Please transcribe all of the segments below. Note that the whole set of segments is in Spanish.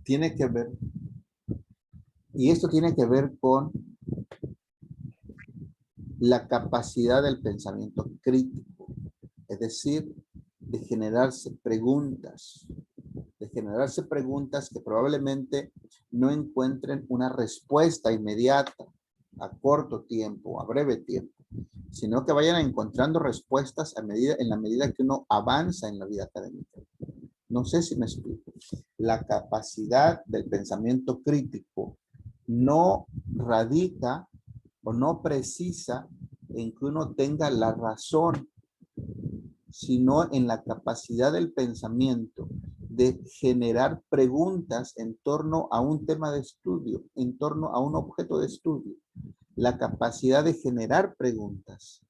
tiene que ver, y esto tiene que ver con la capacidad del pensamiento crítico, es decir, de generarse preguntas que probablemente no encuentren una respuesta inmediata, a corto tiempo, a breve tiempo, sino que vayan encontrando respuestas en la medida que uno avanza en la vida académica. No sé si me explico. La capacidad del pensamiento crítico no radica o no precisa en que uno tenga la razón, sino en la capacidad del pensamiento de generar preguntas en torno a un tema de estudio, en torno a un objeto de estudio. La capacidad de generar preguntas.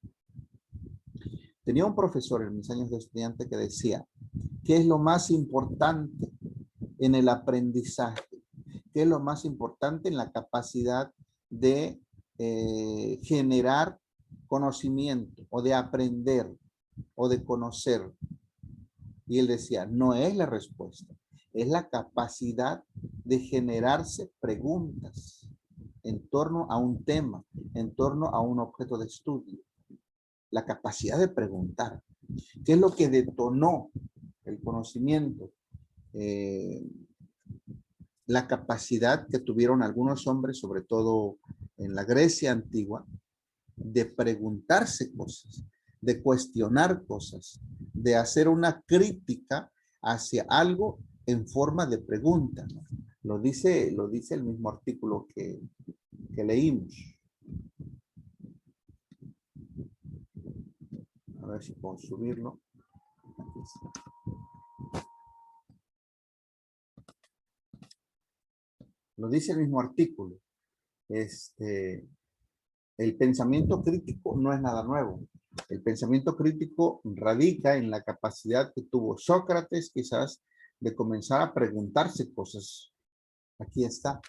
Tenía un profesor en mis años de estudiante que decía, ¿qué es lo más importante en el aprendizaje? ¿Qué es lo más importante en la capacidad de generar conocimiento o de aprender o de conocer? Y él decía, no es la respuesta, es la capacidad de generarse preguntas en torno a un tema, en torno a un objeto de estudio. La capacidad de preguntar. ¿Qué es lo que detonó el conocimiento? La capacidad que tuvieron algunos hombres, sobre todo en la Grecia antigua, de preguntarse cosas, de cuestionar cosas, de hacer una crítica hacia algo en forma de pregunta, ¿no? Lo dice el mismo artículo que leímos. A ver si puedo subirlo. Aquí está. Lo dice el mismo artículo. El pensamiento crítico no es nada nuevo. El pensamiento crítico radica en la capacidad que tuvo Sócrates, quizás, de comenzar a preguntarse cosas. Aquí está.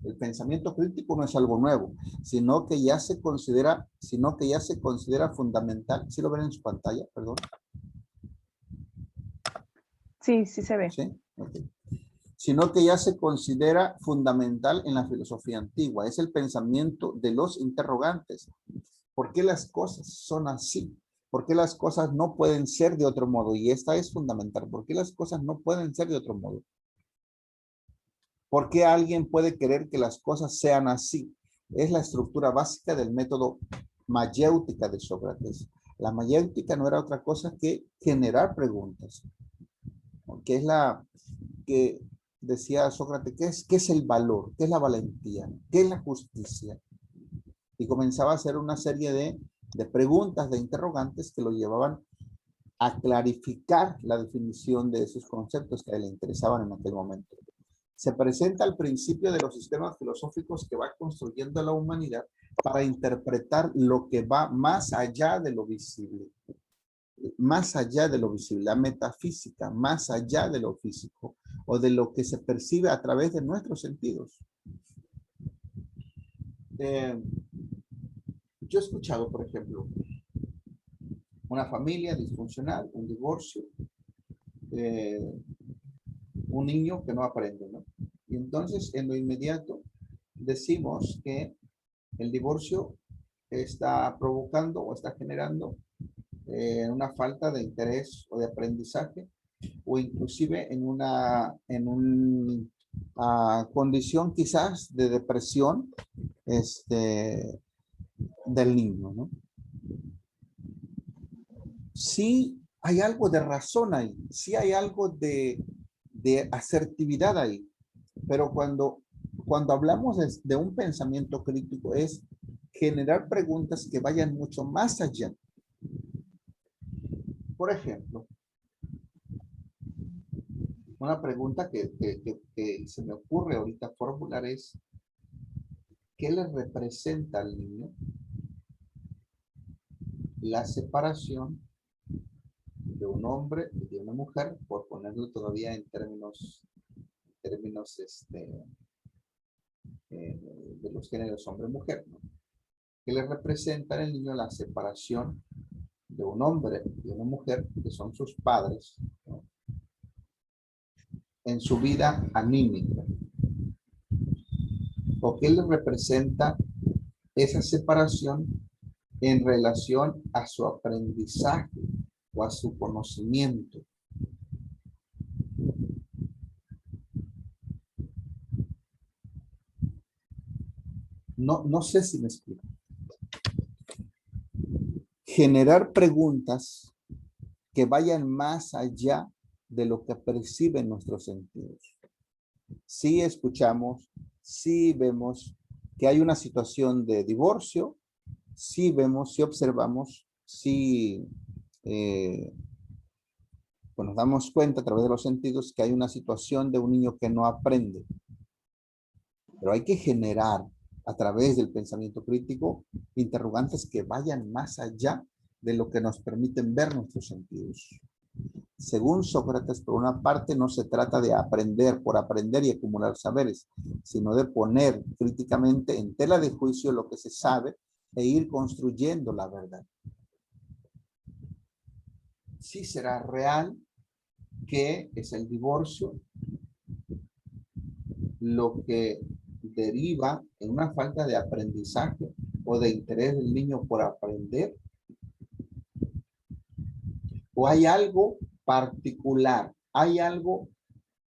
El pensamiento crítico no es algo nuevo, sino que ya se considera fundamental. ¿Sí lo ven en su pantalla? Perdón. Sí, sí se ve. ¿Sí? Okay. Sino que ya se considera fundamental en la filosofía antigua. Es el pensamiento de los interrogantes. ¿Por qué las cosas son así? ¿Por qué las cosas no pueden ser de otro modo? Y esta es fundamental. ¿Por qué las cosas no pueden ser de otro modo? ¿Por qué alguien puede querer que las cosas sean así? Es la estructura básica del método mayéutica de Sócrates. La mayéutica no era otra cosa que generar preguntas. Que es la que decía Sócrates, ¿qué es el valor? ¿Qué es la valentía? ¿Qué es la justicia? Y comenzaba a hacer una serie de preguntas, de interrogantes que lo llevaban a clarificar la definición de esos conceptos que a él le interesaban en aquel momento. Se presenta al principio de los sistemas filosóficos que va construyendo la humanidad para interpretar lo que va más allá de lo visible. Más allá de lo visible, la metafísica, más allá de lo físico o de lo que se percibe a través de nuestros sentidos. Yo he escuchado, por ejemplo, una familia disfuncional, un divorcio, un niño que no aprende, ¿no? Y entonces, en lo inmediato, decimos que el divorcio está provocando o está generando una falta de interés o de aprendizaje, o inclusive en una condición quizás de depresión del niño, ¿no? Sí hay algo de razón ahí, sí hay algo de asertividad ahí, pero cuando hablamos de un pensamiento crítico es generar preguntas que vayan mucho más allá. Por ejemplo, una pregunta que se me ocurre ahorita formular es, ¿qué le representa al niño la separación de un hombre y de una mujer, por ponerlo todavía en términos de los géneros hombre-mujer, ¿no? ¿Qué le representa al niño la separación de un hombre y una mujer, que son sus padres, ¿no?, en su vida anímica, o qué le representa esa separación en relación a su aprendizaje o a su conocimiento. No sé si me explico. Generar preguntas que vayan más allá de lo que perciben nuestros sentidos. Si escuchamos, si vemos que hay una situación de divorcio, si vemos, si observamos, si pues nos damos cuenta a través de los sentidos que hay una situación de un niño que no aprende. Pero hay que generar a través del pensamiento crítico interrogantes que vayan más allá de lo que nos permiten ver nuestros sentidos. Según Sócrates, por una parte, no se trata de aprender por aprender y acumular saberes, sino de poner críticamente en tela de juicio lo que se sabe e ir construyendo la verdad. Sí será real que es el divorcio lo que deriva en una falta de aprendizaje o de interés del niño por aprender, o hay algo particular, hay algo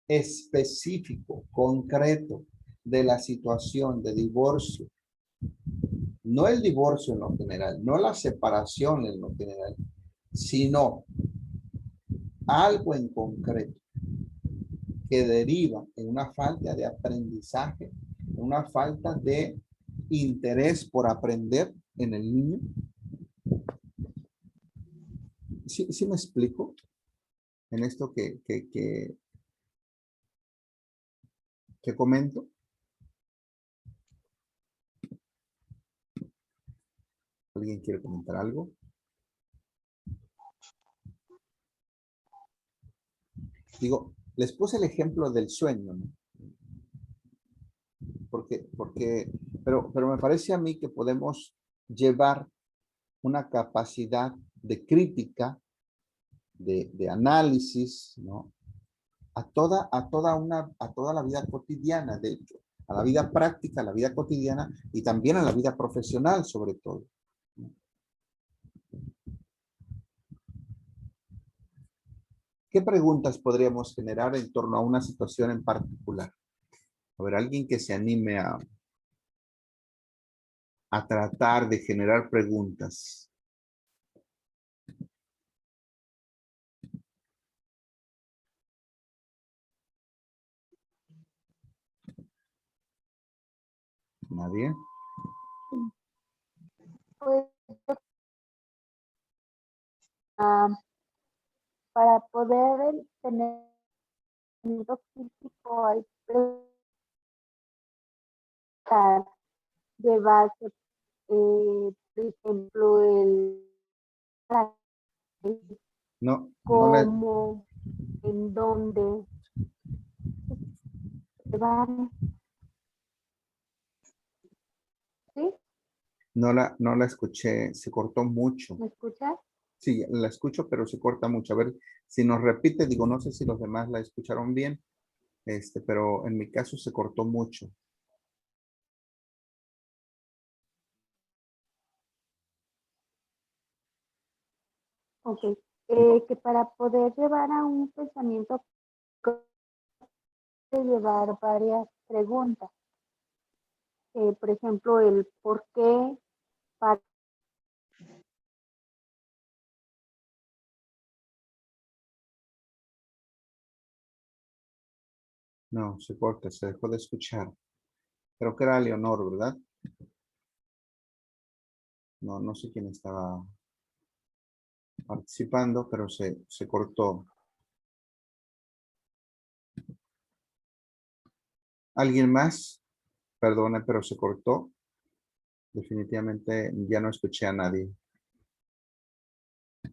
específico, concreto de la situación de divorcio. No el divorcio en lo general, no la separación en lo general, sino algo en concreto que deriva en una falta de aprendizaje, una falta de interés por aprender en el niño. ¿Sí me explico en esto que comento? ¿Alguien quiere comentar algo? Digo, les puse el ejemplo del sueño, ¿no? Pero me parece a mí que podemos llevar una capacidad de crítica, de análisis, ¿no? A toda la vida cotidiana, de hecho, a la vida práctica, a la vida cotidiana y también a la vida profesional, sobre todo. ¿Qué preguntas podríamos generar en torno a una situación en particular? A ver, alguien que se anime a tratar de generar preguntas. ¿Nadie? Pues, para poder tener pensamiento crítico hay que de base, por ejemplo, No, cómo, en dónde, ¿sí? no la escuché, se cortó mucho. ¿Me escuchas? Sí, la escucho, pero se corta mucho. A ver, si nos repite, digo, no sé si los demás la escucharon bien, pero en mi caso se cortó mucho. Ok. Que para poder llevar a un pensamiento, llevar varias preguntas. Por ejemplo, el por qué, para No, se corta, se dejó de escuchar. Creo que era Leonor, ¿verdad? No sé quién estaba participando, pero se cortó. ¿Alguien más? Perdone, pero se cortó. Definitivamente ya no escuché a nadie.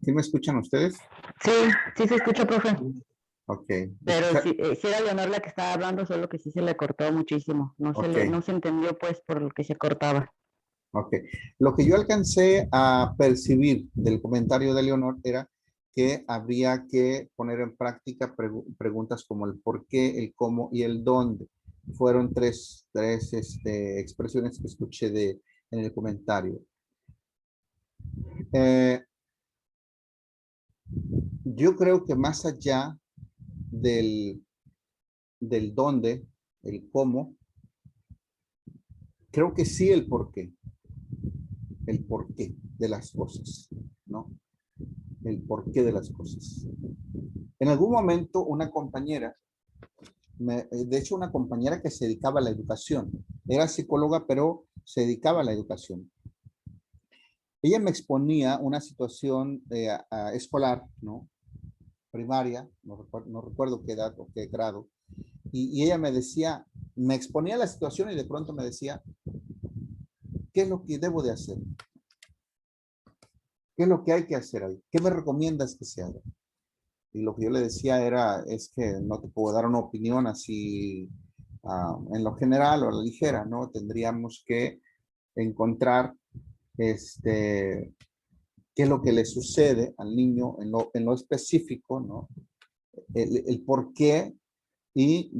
¿Sí me escuchan ustedes? Sí, sí se escucha, profe. Ok. Pero sí era Leonor la que estaba hablando, solo que sí se le cortó muchísimo. No se entendió pues por lo que se cortaba. Ok. Lo que yo alcancé a percibir del comentario de Leonor era que habría que poner en práctica preguntas como el por qué, el cómo y el dónde. Fueron tres expresiones que escuché en el comentario. Yo creo que más allá del dónde, el cómo, creo que sí el porqué de las cosas, ¿no? El porqué de las cosas. En algún momento una compañera, de hecho una compañera que se dedicaba a la educación, era psicóloga pero se dedicaba a la educación. Ella me exponía una situación escolar, ¿no? Primaria, no recuerdo qué edad o qué grado, y ella me decía, me exponía la situación y de pronto me decía, ¿qué es lo que debo de hacer? ¿Qué es lo que hay que hacer ahí? ¿Qué me recomiendas que se haga? Y lo que yo le decía es que no te puedo dar una opinión así en lo general o a la ligera, ¿no? Tendríamos que encontrar qué es lo que le sucede al niño en lo específico, ¿no? El por qué y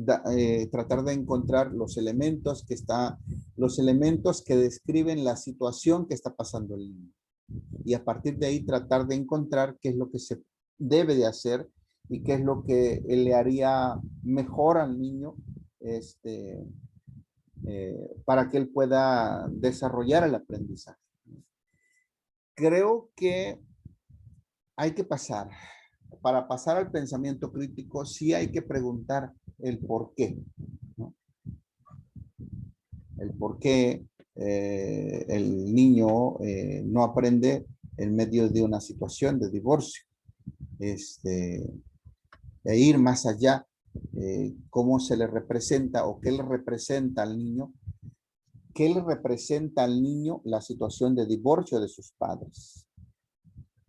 tratar de encontrar los elementos que describen la situación que está pasando el niño. Y a partir de ahí tratar de encontrar qué es lo que se debe de hacer y qué es lo que le haría mejor al niño para que él pueda desarrollar el aprendizaje. Creo que hay que para pasar al pensamiento crítico, sí hay que preguntar el por qué, ¿no? El por qué el niño no aprende en medio de una situación de divorcio. E ir más allá, cómo se le representa o qué le representa al niño, qué le representa al niño la situación de divorcio de sus padres.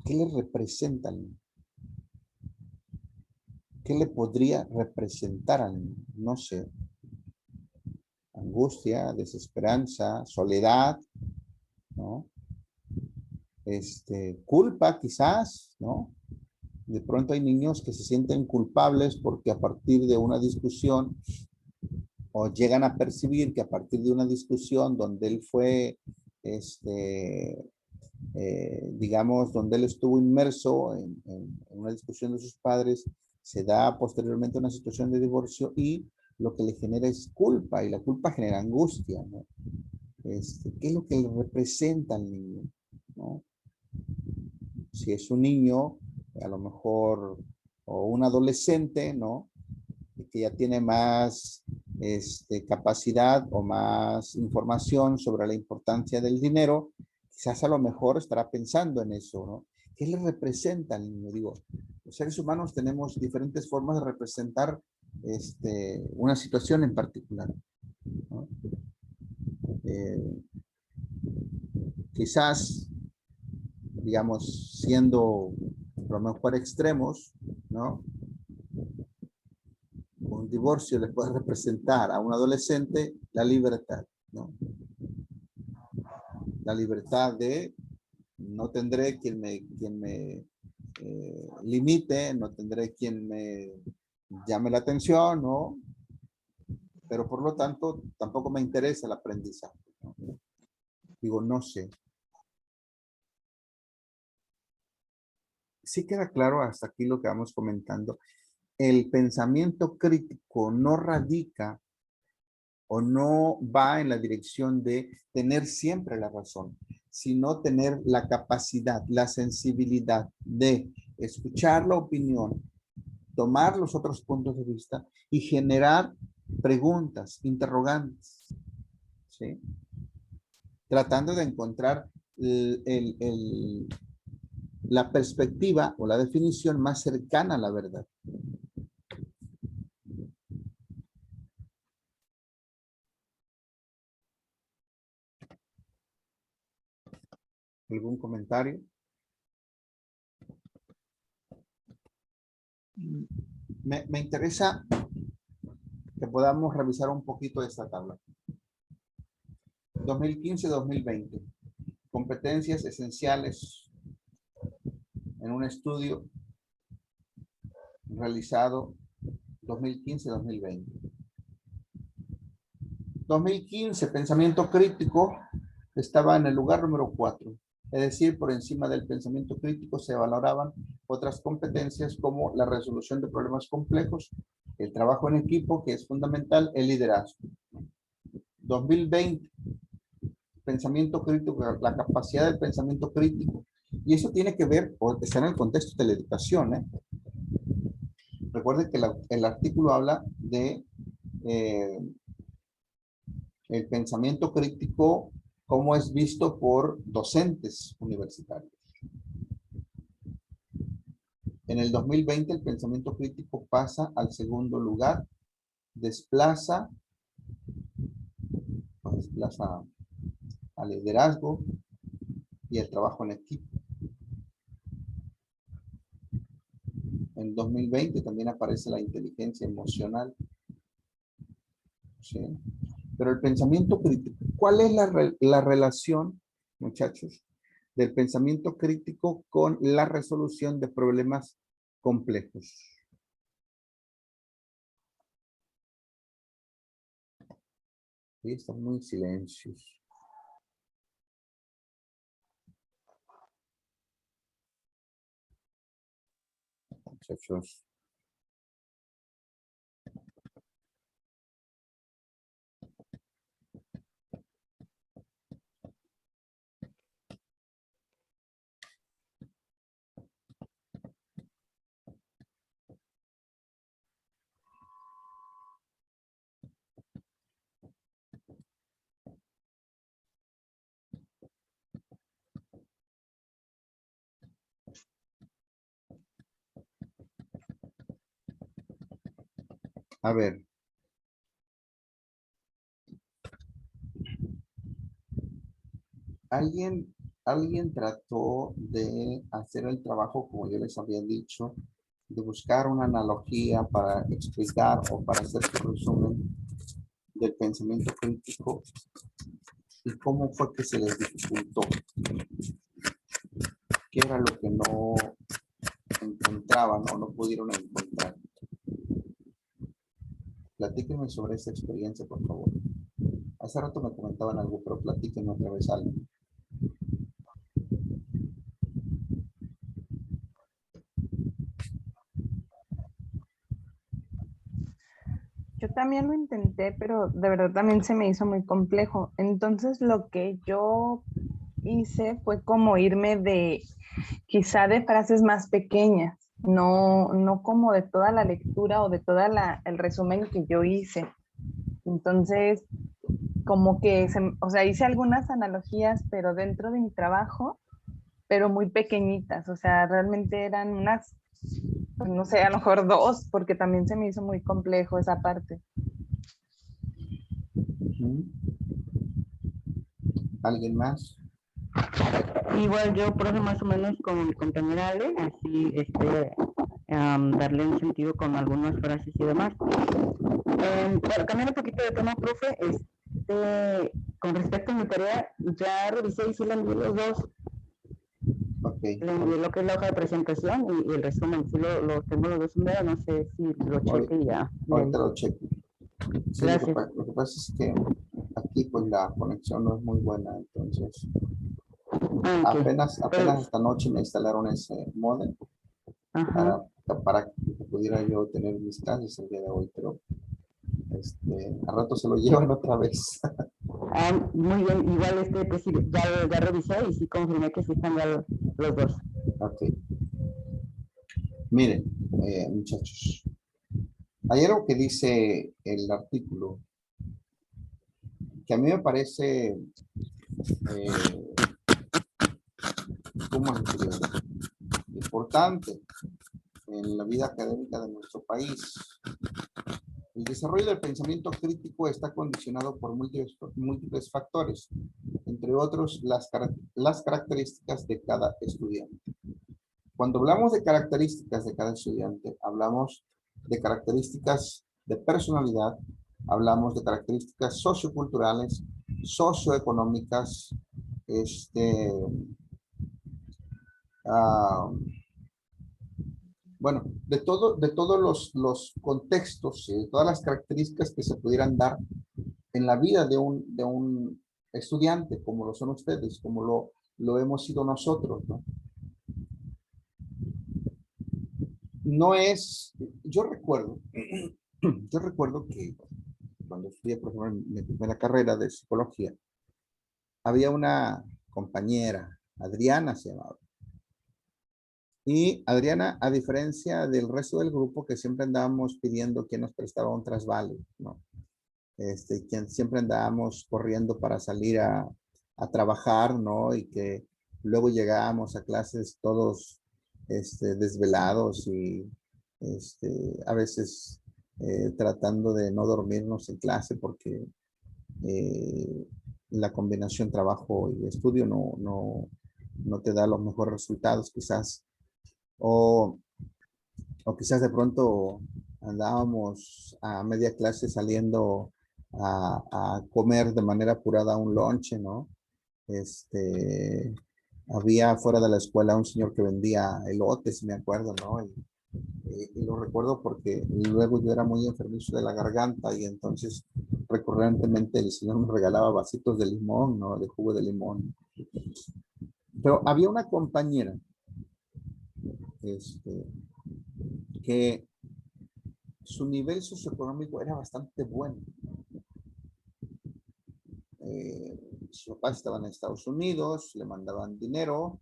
¿Qué le representa al niño? ¿Qué le podría representar al niño? No sé. Angustia, desesperanza, soledad, ¿no? Culpa quizás, ¿no? De pronto hay niños que se sienten culpables porque a partir de una discusión o llegan a percibir que a partir de una discusión donde él fue, digamos, donde él estuvo inmerso en una discusión de sus padres, se da posteriormente una situación de divorcio y lo que le genera es culpa y la culpa genera angustia, ¿no? ¿Qué es lo que le representa al niño, ¿no? Si es un niño, a lo mejor, o un adolescente, ¿no? Que ya tiene más capacidad o más información sobre la importancia del dinero, quizás a lo mejor estará pensando en eso, ¿no? ¿Qué le representa al niño? Digo, los seres humanos tenemos diferentes formas de representar una situación en particular, ¿no? Quizás, digamos, siendo a lo mejor extremos, ¿no? Un divorcio le puede representar a un adolescente la libertad, ¿no? La libertad de no tendré quien me limite, no tendré quien me llame la atención, ¿no? Pero por lo tanto tampoco me interesa el aprendizaje, ¿no? Digo, no sé. Sí queda claro hasta aquí lo que vamos comentando. El pensamiento crítico no radica o no va en la dirección de tener siempre la razón, sino tener la capacidad, la sensibilidad de escuchar la opinión, tomar los otros puntos de vista y generar preguntas, interrogantes, ¿sí? Tratando de encontrar la perspectiva o la definición más cercana a la verdad. ¿Algún comentario? Me interesa que podamos revisar un poquito esta tabla. 2015-2020. Competencias esenciales en un estudio realizado 2015-2020. 2015, pensamiento crítico estaba en el lugar número 4. Es decir, por encima del pensamiento crítico se valoraban otras competencias como la resolución de problemas complejos, el trabajo en equipo, que es fundamental, el liderazgo. 2020, pensamiento crítico, la capacidad del pensamiento crítico. Y eso tiene que ver, o está en el contexto de la educación, ¿eh? Recuerden que el artículo habla de el pensamiento crítico, cómo es visto por docentes universitarios. En el 2020 el pensamiento crítico pasa al segundo lugar, desplaza al liderazgo y el trabajo en equipo. En 2020 también aparece la inteligencia emocional. ¿Sí? Pero el pensamiento crítico, ¿cuál es la relación, muchachos, del pensamiento crítico con la resolución de problemas complejos? Sí, están muy silencios. Muchachos. A ver. Alguien trató de hacer el trabajo, como yo les había dicho, de buscar una analogía para explicar o para hacer un resumen del pensamiento crítico y cómo fue que se les dificultó. ¿Qué era lo que no encontraban o no pudieron encontrar? Platíquenme sobre esa experiencia, por favor. Hace rato me comentaban algo, pero platíquenme otra vez algo. Yo también lo intenté, pero de verdad también se me hizo muy complejo. Entonces lo que yo hice fue como irme de quizá de frases más pequeñas, no como de toda la lectura o de toda el resumen que yo hice. Entonces, como que, o sea, hice algunas analogías, pero dentro de mi trabajo, pero muy pequeñitas, o sea, realmente eran unas, pues, no sé, a lo mejor dos, porque también se me hizo muy complejo esa parte. ¿Alguien más? Igual yo, por eso más o menos como mi compañera Ale, así darle un sentido con algunas frases y demás. Para cambiar un poquito de tema, profe, con respecto a mi tarea, ya revisé y sí le envié los dos. Okay. Le envié lo que es la hoja de presentación y el resumen. Sí lo tengo los dos enviados, no sé si lo cheque y ya. Ahorita lo checo. Sí, Gracias. lo que pasa es que aquí pues la conexión no es muy buena, entonces Okay. apenas esta noche me instalaron ese modem para que pudiera yo tener mis clases el día de hoy, pero a rato se lo llevan otra vez. Muy bien, igual pues sí, ya revisé y sí confirmé que sí están ya los dos. Ok. Miren, muchachos, hay algo que dice el artículo que a mí me parece ¿cómo decirlo? Importante en la vida académica de nuestro país. El desarrollo del pensamiento crítico está condicionado por múltiples factores, entre otros las características de cada estudiante. Cuando hablamos de características de cada estudiante, hablamos de características de personalidad, hablamos de características socioculturales, socioeconómicas, bueno, de todos los contextos y de todas las características que se pudieran dar en la vida de un estudiante, como lo son ustedes, como lo hemos sido nosotros, ¿no? No es, yo recuerdo que cuando estudié, por ejemplo, en mi primera carrera de psicología, había una compañera, Adriana se llamaba. Y Adriana, a diferencia del resto del grupo, que siempre andábamos pidiendo quién nos prestaba un trasvale, ¿no? Quien siempre andábamos corriendo para salir a trabajar, ¿no? Y que luego llegábamos a clases todos desvelados y a veces tratando de no dormirnos en clase porque la combinación trabajo y estudio no te da los mejores resultados quizás. O quizás de pronto andábamos a media clase saliendo a comer de manera apurada un lonche, ¿no? Había fuera de la escuela un señor que vendía elotes, me acuerdo, ¿no? Y lo recuerdo porque luego yo era muy enfermizo de la garganta y entonces recurrentemente el señor me regalaba vasitos de limón, ¿no? De jugo de limón. Pero había una compañera que su nivel socioeconómico era bastante bueno. Sus papás estaban en Estados Unidos, le mandaban dinero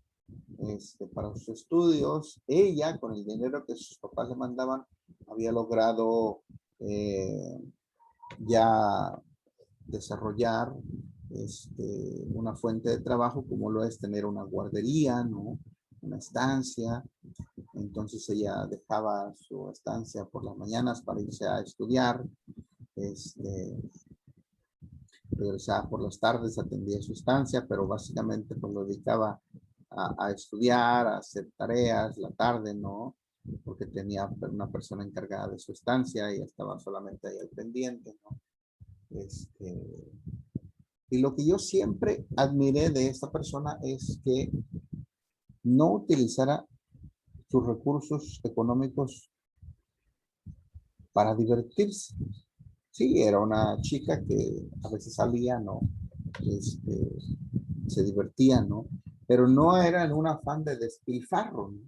para sus estudios. Ella, con el dinero que sus papás le mandaban, había logrado ya desarrollar una fuente de trabajo como lo es tener una guardería, ¿no? Una estancia. Entonces ella dejaba su estancia por las mañanas para irse a estudiar. Regresaba por las tardes, atendía su estancia, pero básicamente pues lo dedicaba a estudiar, a hacer tareas, la tarde, ¿no? Porque tenía una persona encargada de su estancia y estaba solamente ahí al pendiente, ¿no? Y lo que yo siempre admiré de esta persona es que no utilizara sus recursos económicos para divertirse. Sí, era una chica que a veces salía, ¿no? Se divertía, ¿no? Pero no era en un afán de despilfarro, ¿no?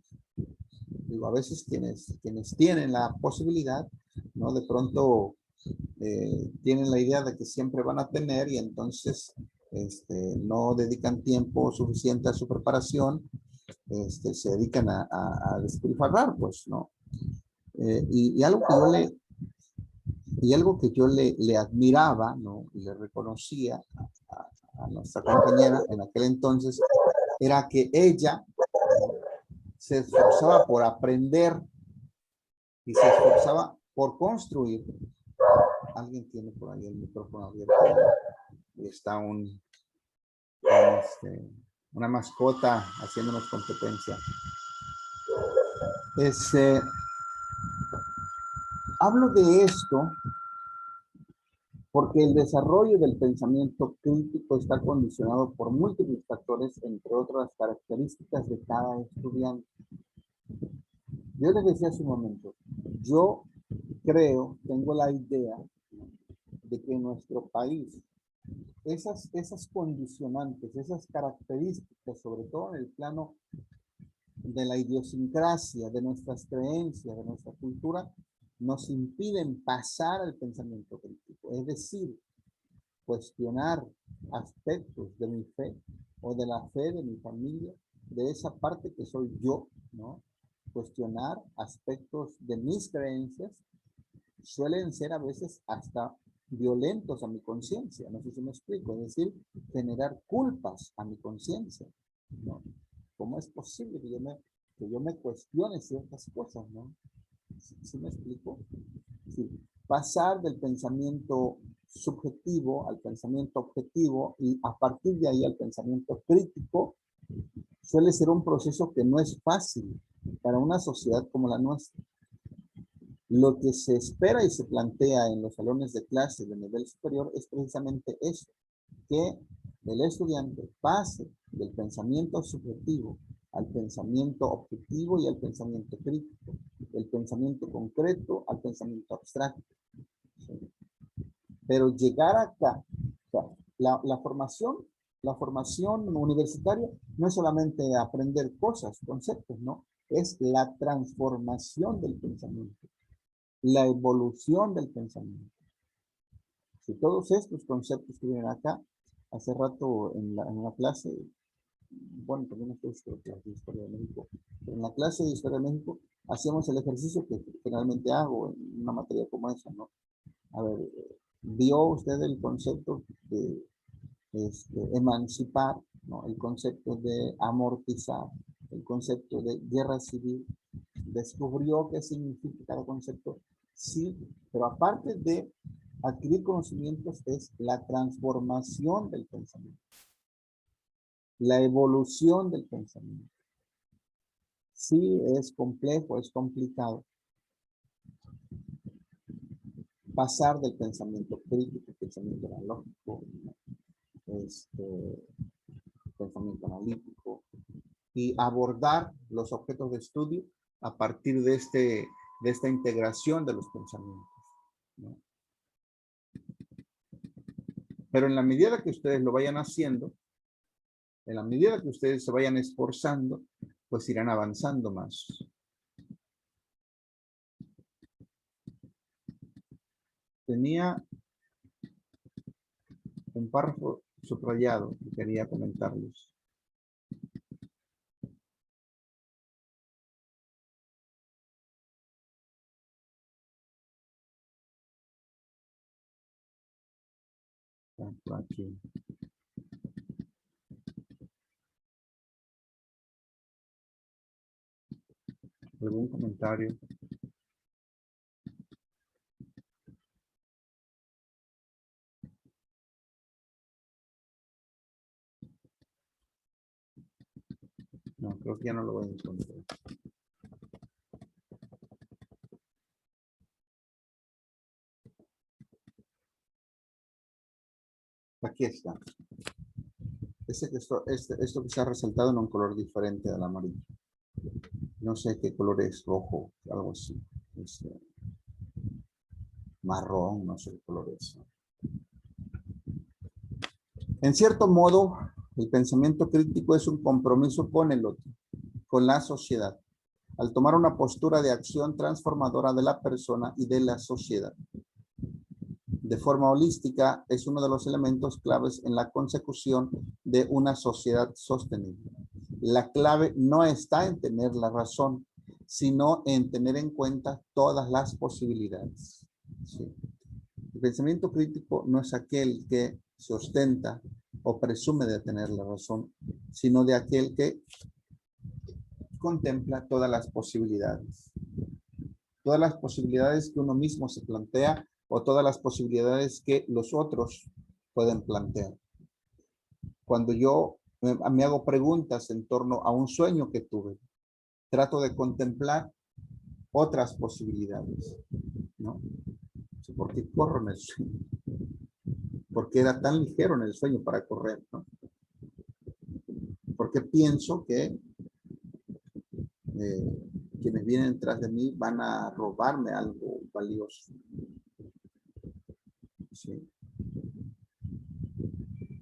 Digo, a veces quienes tienen la posibilidad, ¿no? De pronto tienen la idea de que siempre van a tener y entonces no dedican tiempo suficiente a su preparación, se dedican a despilfarrar, pues, ¿no? Y algo que yo le admiraba, ¿no? Y le reconocía a nuestra compañera en aquel entonces, era que ella se esforzaba por aprender y se esforzaba por construir. Alguien tiene por ahí el micrófono abierto y está una mascota haciéndonos competencia. Hablo de esto porque el desarrollo del pensamiento crítico está condicionado por múltiples factores, entre otras características de cada estudiante. Yo les decía hace un momento, yo tengo la idea de que en nuestro país esas condicionantes, esas características, sobre todo en el plano de la idiosincrasia, de nuestras creencias, de nuestra cultura, nos impiden pasar al pensamiento crítico. Es decir, cuestionar aspectos de mi fe o de la fe de mi familia, de esa parte que soy yo, ¿no? Cuestionar aspectos de mis creencias suelen ser a veces hasta violentos a mi conciencia, no sé si me explico, es decir, generar culpas a mi conciencia, ¿no? ¿Cómo es posible que yo me cuestione ciertas cosas, ¿no? ¿Sí me explico? Sí. Pasar del pensamiento subjetivo al pensamiento objetivo y a partir de ahí al pensamiento crítico suele ser un proceso que no es fácil para una sociedad como la nuestra. Lo que se espera y se plantea en los salones de clase de nivel superior es precisamente eso, que el estudiante pase del pensamiento subjetivo al pensamiento objetivo y al pensamiento crítico, el pensamiento concreto al pensamiento abstracto. ¿Sí? Pero llegar acá, o sea, la formación universitaria no es solamente aprender cosas, conceptos, ¿no? Es la transformación del pensamiento, la evolución del pensamiento. Si todos estos conceptos que vienen acá, hace rato en la clase, bueno, también ustedes creo que de Historia de México, pero en la clase de Historia de México hacíamos el ejercicio que generalmente hago en una materia como esa, ¿no? A ver, ¿vio usted el concepto de emancipar, ¿no? El concepto de amortizar, el concepto de guerra civil? ¿Descubrió qué significa cada concepto? Sí, pero aparte de adquirir conocimientos es la transformación del pensamiento, la evolución del pensamiento. Sí, es complejo, es complicado pasar del pensamiento crítico, pensamiento analógico, pensamiento analítico, y abordar los objetos de estudio a partir de esta integración de los pensamientos, ¿no? Pero en la medida que ustedes lo vayan haciendo, en la medida que ustedes se vayan esforzando, pues irán avanzando más. Tenía un párrafo subrayado que quería comentarles. Aquí. ¿Algún comentario? No, creo que ya no lo voy a encontrar. Aquí está. Esto que se ha resaltado en un color diferente al amarillo. No sé qué color es, rojo, algo así. Marrón, no sé qué color es. En cierto modo, el pensamiento crítico es un compromiso con el otro, con la sociedad, al tomar una postura de acción transformadora de la persona y de la sociedad. De forma holística, es uno de los elementos claves en la consecución de una sociedad sostenible. La clave no está en tener la razón, sino en tener en cuenta todas las posibilidades. Sí. El pensamiento crítico no es aquel que se ostenta o presume de tener la razón, sino de aquel que contempla todas las posibilidades. Todas las posibilidades que uno mismo se plantea o todas las posibilidades que los otros pueden plantear. Cuando yo me hago preguntas en torno a un sueño que tuve, trato de contemplar otras posibilidades, ¿no? ¿Por qué corro en el sueño? ¿Por qué era tan ligero en el sueño para correr, ¿no? Porque pienso que quienes vienen detrás de mí van a robarme algo valioso. Sí.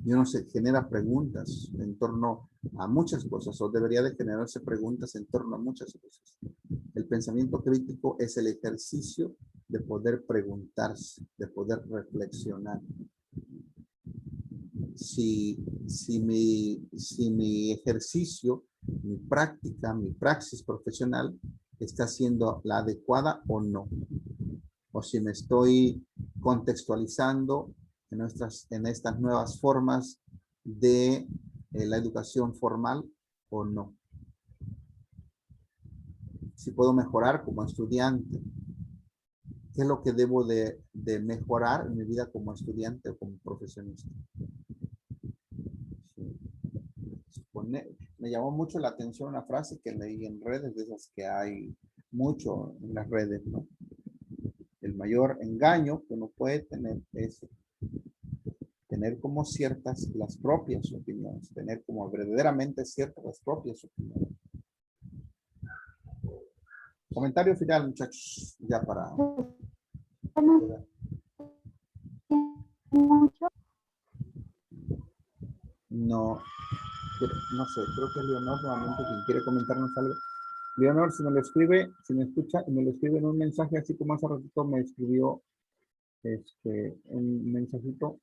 Y uno se genera preguntas en torno a muchas cosas, o debería de generarse preguntas en torno a muchas cosas. El pensamiento crítico es el ejercicio de poder preguntarse, de poder reflexionar. Si mi ejercicio, mi práctica, mi praxis profesional está siendo la adecuada o no. O si me estoy contextualizando en estas nuevas formas de la educación formal o no. Si puedo mejorar como estudiante. ¿Qué es lo que debo de mejorar en mi vida como estudiante o como profesionista? Me llamó mucho la atención una frase que leí en redes, de esas que hay mucho en las redes, ¿no? El mayor engaño que uno puede tener es tener como ciertas las propias opiniones, tener como verdaderamente ciertas las propias opiniones. Comentario final, muchachos, ya para... No, no sé, creo que es Leonor nuevamente quien quiere comentarnos algo. Leonor, si me lo escribe, si me escucha, y me lo escribe en un mensaje, así como hace ratito me escribió un mensajito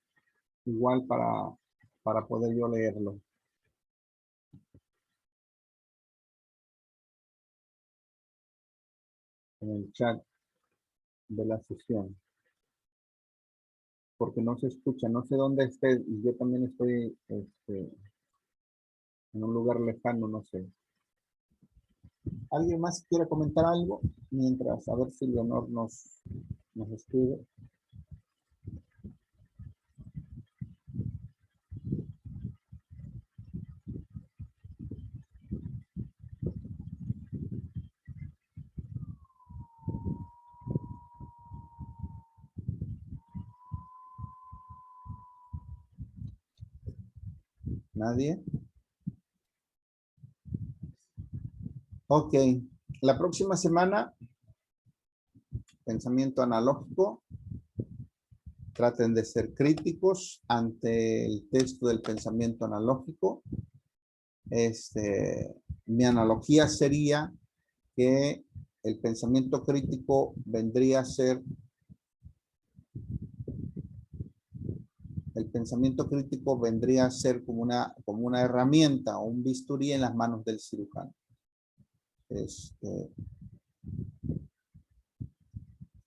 igual para poder yo leerlo. En el chat de la sesión. Porque no se escucha, no sé dónde esté, y yo también estoy en un lugar lejano, no sé. ¿Alguien más quiere comentar algo? Mientras, a ver si Leonor nos escribe. ¿Nadie? Ok. La próxima semana, pensamiento analógico. Traten de ser críticos ante el texto del pensamiento analógico. Mi analogía sería que el pensamiento crítico vendría a ser como una herramienta o un bisturí en las manos del cirujano.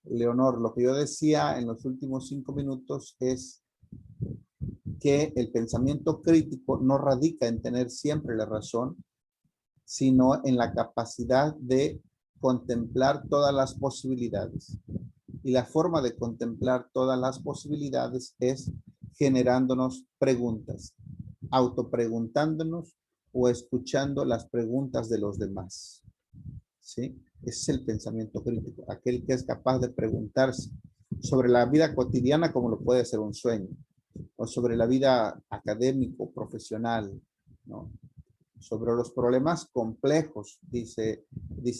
Leonor, lo que yo decía en los últimos 5 minutos es que el pensamiento crítico no radica en tener siempre la razón, sino en la capacidad de contemplar todas las posibilidades. Y la forma de contemplar todas las posibilidades es generándonos preguntas, autopreguntándonos o escuchando las preguntas de los demás. ¿Sí? Ese es el pensamiento crítico, aquel que es capaz de preguntarse sobre la vida cotidiana como lo puede ser un sueño, o sobre la vida académico, profesional, ¿no? Sobre los problemas complejos, dice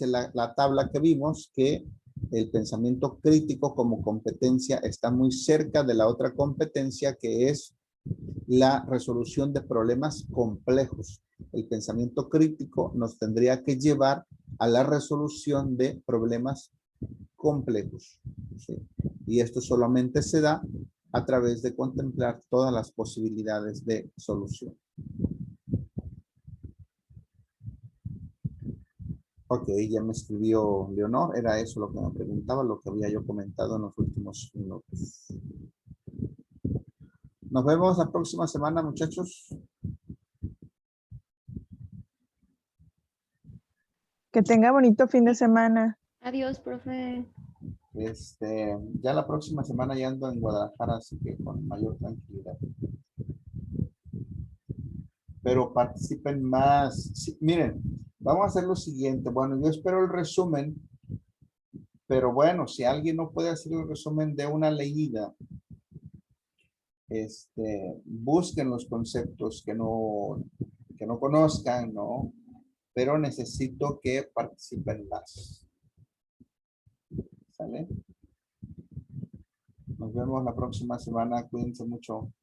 la tabla que vimos, que el pensamiento crítico como competencia está muy cerca de la otra competencia que es la resolución de problemas complejos. El pensamiento crítico nos tendría que llevar a la resolución de problemas complejos, ¿sí? Y esto solamente se da a través de contemplar todas las posibilidades de solución. Ok, ya me escribió Leonor, era eso lo que me preguntaba, lo que había yo comentado en los últimos minutos. Nos vemos la próxima semana, muchachos. Que tenga bonito fin de semana. Adiós, profe. Ya la próxima semana ya ando en Guadalajara, así que con mayor tranquilidad. Pero participen más. Sí, miren, vamos a hacer lo siguiente. Bueno, yo espero el resumen, pero bueno, si alguien no puede hacer el resumen de una leída, busquen los conceptos que no conozcan, ¿no? Pero necesito que participen más. ¿Sale? Nos vemos la próxima semana. Cuídense mucho.